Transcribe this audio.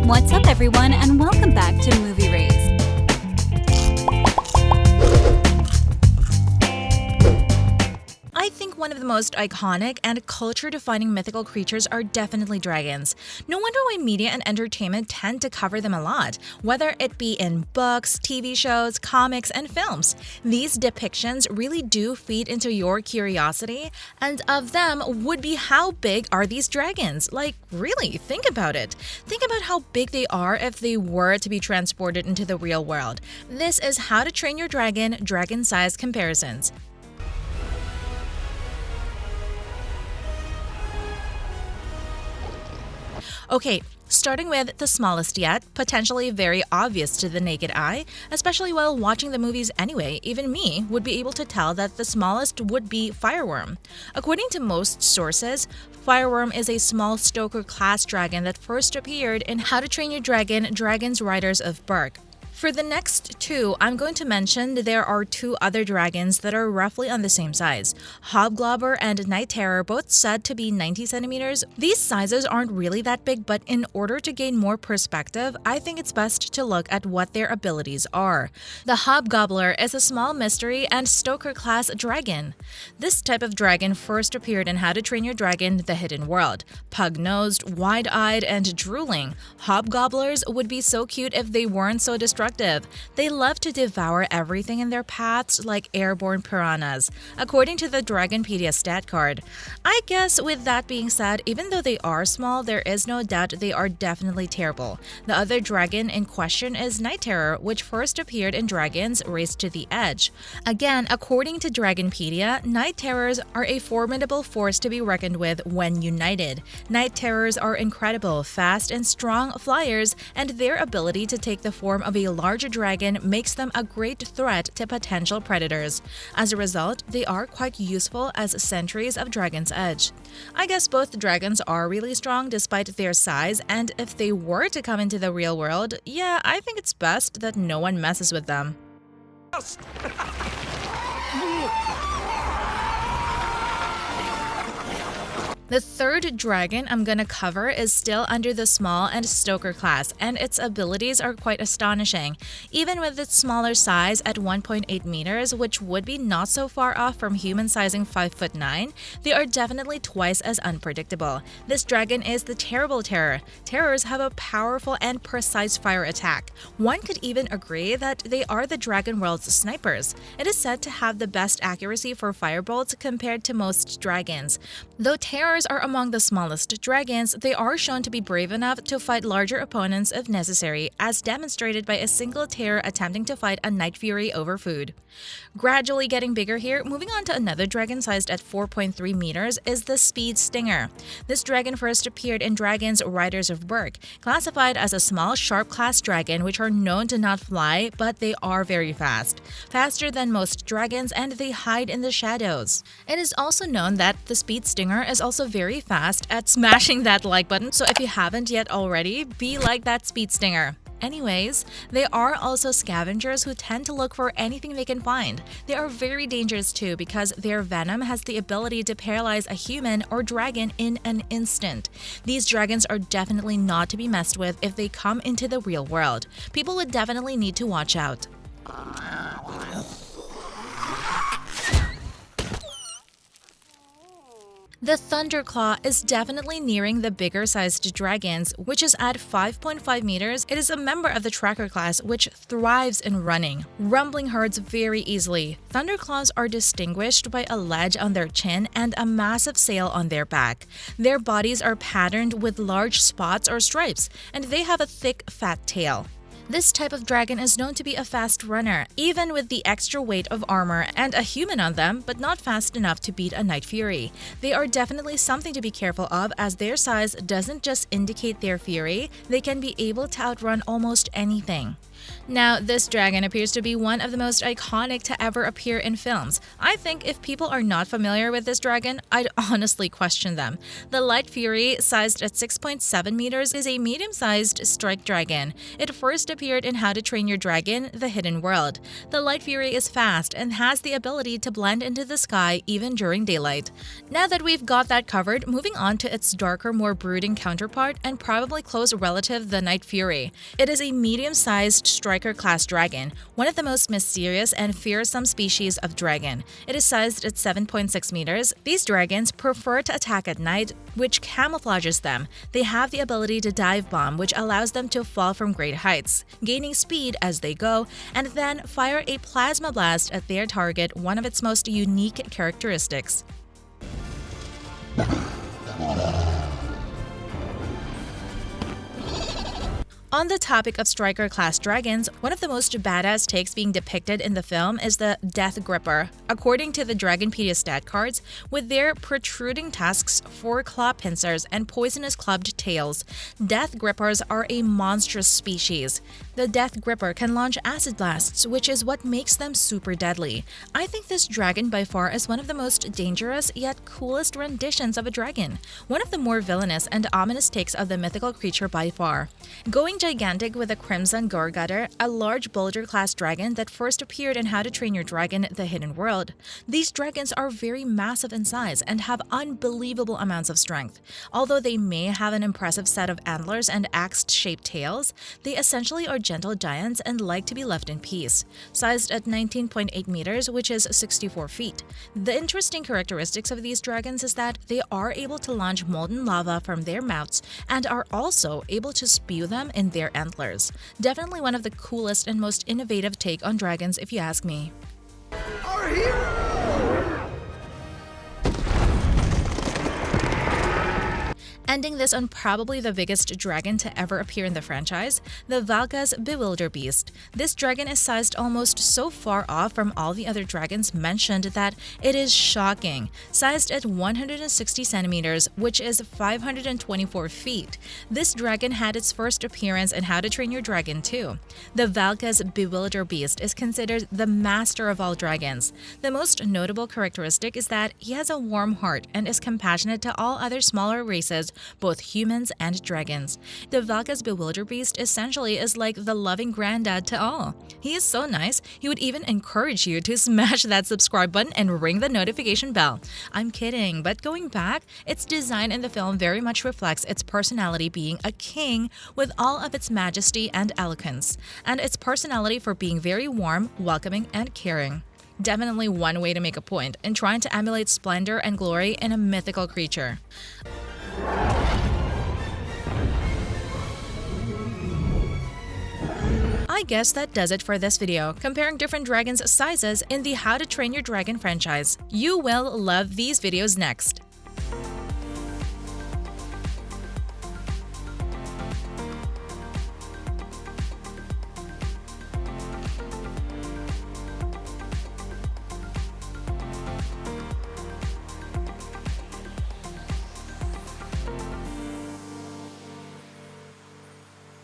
What's up, everyone, and welcome back to Movie Race. I think one of the most iconic and culture-defining mythical creatures are definitely dragons. No wonder why media and entertainment tend to cover them a lot, whether it be in books, TV shows, comics, and films. These depictions really do feed into your curiosity, and of them would be how big are these dragons? Like, really, think about it. Think about how big they are if they were to be transported into the real world. This is How to Train Your Dragon Dragon-Size Comparisons. Okay, starting with the smallest yet, potentially very obvious to the naked eye, especially while watching the movies anyway, even me would be able to tell that the smallest would be Fireworm. According to most sources, Fireworm is a small Stoker-class dragon that first appeared in How to Train Your Dragon Dragon's Riders of Berk. For the next two, I'm going to mention there are two other dragons that are roughly on the same size. Hobgoblin and Night Terror, both said to be 90 centimeters. These sizes aren't really that big, but in order to gain more perspective, I think it's best to look at what their abilities are. The Hobgoblin is a small mystery and Stoker-class dragon. This type of dragon first appeared in How to Train Your Dragon The Hidden World. Pug-nosed, wide-eyed, and drooling, hobgoblins would be so cute if they weren't so destructive. They love to devour everything in their paths like airborne piranhas, according to the Dragonpedia stat card. I guess with that being said, even though they are small, there is no doubt they are definitely terrible. The other dragon in question is Night Terror, which first appeared in Dragons Race to the Edge. Again, according to Dragonpedia, Night Terrors are a formidable force to be reckoned with when united. Night Terrors are incredible, fast and strong flyers, and their ability to take the form of a larger dragon makes them a great threat to potential predators. As a result, they are quite useful as sentries of Dragon's Edge. I guess both dragons are really strong despite their size, and if they were to come into the real world, yeah, I think it's best that no one messes with them. The third dragon I'm gonna cover is still under the small and Stoker class, and its abilities are quite astonishing. Even with its smaller size at 1.8 meters, which would be not so far off from human sizing 5'9", they are definitely twice as unpredictable. This dragon is the Terrible Terror. Terrors have a powerful and precise fire attack. One could even agree that they are the dragon world's snipers. It is said to have the best accuracy for firebolts compared to most dragons. Though Terrors are among the smallest dragons, they are shown to be brave enough to fight larger opponents if necessary, as demonstrated by a single terror attempting to fight a Night Fury over food. Gradually getting bigger here, moving on to another dragon sized at 4.3 meters is the Speed Stinger. This dragon first appeared in Dragons Riders of Berk, classified as a small sharp class dragon which are known to not fly, but they are very fast. Faster than most dragons, and they hide in the shadows. It is also known that the Speed Stinger is also very fast at smashing that like button, so if you haven't yet already, be like that Speed Stinger. Anyways, they are also scavengers who tend to look for anything they can find. They are very dangerous too because their venom has the ability to paralyze a human or dragon in an instant. These dragons are definitely not to be messed with if they come into the real world. People would definitely need to watch out. The Thunderclaw is definitely nearing the bigger-sized dragons, which is at 5.5 meters. It is a member of the Tracker class, which thrives in running, rumbling herds very easily. Thunderclaws are distinguished by a ledge on their chin and a massive sail on their back. Their bodies are patterned with large spots or stripes, and they have a thick, fat tail. This type of dragon is known to be a fast runner, even with the extra weight of armor and a human on them, but not fast enough to beat a Night Fury. They are definitely something to be careful of, as their size doesn't just indicate their fury, they can be able to outrun almost anything. Now, this dragon appears to be one of the most iconic to ever appear in films. I think if people are not familiar with this dragon, I'd honestly question them. The Light Fury, sized at 6.7 meters, is a medium-sized strike dragon. It first appeared in How to Train Your Dragon: The Hidden World. The Light Fury is fast and has the ability to blend into the sky even during daylight. Now that we've got that covered, moving on to its darker, more brooding counterpart and probably close relative, the Night Fury. It is a medium-sized striker-class dragon, one of the most mysterious and fearsome species of dragon. It is sized at 7.6 meters. These dragons prefer to attack at night, which camouflages them. They have the ability to dive bomb, which allows them to fall from great heights, gaining speed as they go, and then fire a plasma blast at their target, one of its most unique characteristics. On the topic of striker-class dragons, one of the most badass takes being depicted in the film is the Death Gripper. According to the Dragonpedia stat cards, with their protruding tusks, 4 claw pincers, and poisonous clubbed tails, Death Grippers are a monstrous species. The Death Gripper can launch acid blasts, which is what makes them super deadly. I think this dragon by far is one of the most dangerous yet coolest renditions of a dragon, one of the more villainous and ominous takes of the mythical creature by far. Going gigantic with a crimson Goregutter, a large boulder-class dragon that first appeared in How to Train Your Dragon: The Hidden World. These dragons are very massive in size and have unbelievable amounts of strength. Although they may have an impressive set of antlers and axe-shaped tails, they essentially are gentle giants and like to be left in peace. Sized at 19.8 meters, which is 64 feet. The interesting characteristics of these dragons is that they are able to launch molten lava from their mouths and are also able to spew them in their antlers. Definitely one of the coolest and most innovative take on dragons, if you ask me. Our hero! Ending this on probably the biggest dragon to ever appear in the franchise, the Valka's Bewilderbeast. This dragon is sized almost so far off from all the other dragons mentioned that it is shocking. Sized at 160 centimeters, which is 524 feet. This dragon had its first appearance in How to Train Your Dragon 2. The Valka's Bewilderbeast is considered the master of all dragons. The most notable characteristic is that he has a warm heart and is compassionate to all other smaller races, both humans and dragons. The Valka's Bewilderbeast essentially is like the loving granddad to all. He is so nice, he would even encourage you to smash that subscribe button and ring the notification bell. I'm kidding, but going back, its design in the film very much reflects its personality being a king with all of its majesty and eloquence, and its personality for being very warm, welcoming, and caring. Definitely one way to make a point in trying to emulate splendor and glory in a mythical creature. I guess that does it for this video, comparing different dragons' sizes in the How to Train Your Dragon franchise. You will love these videos next.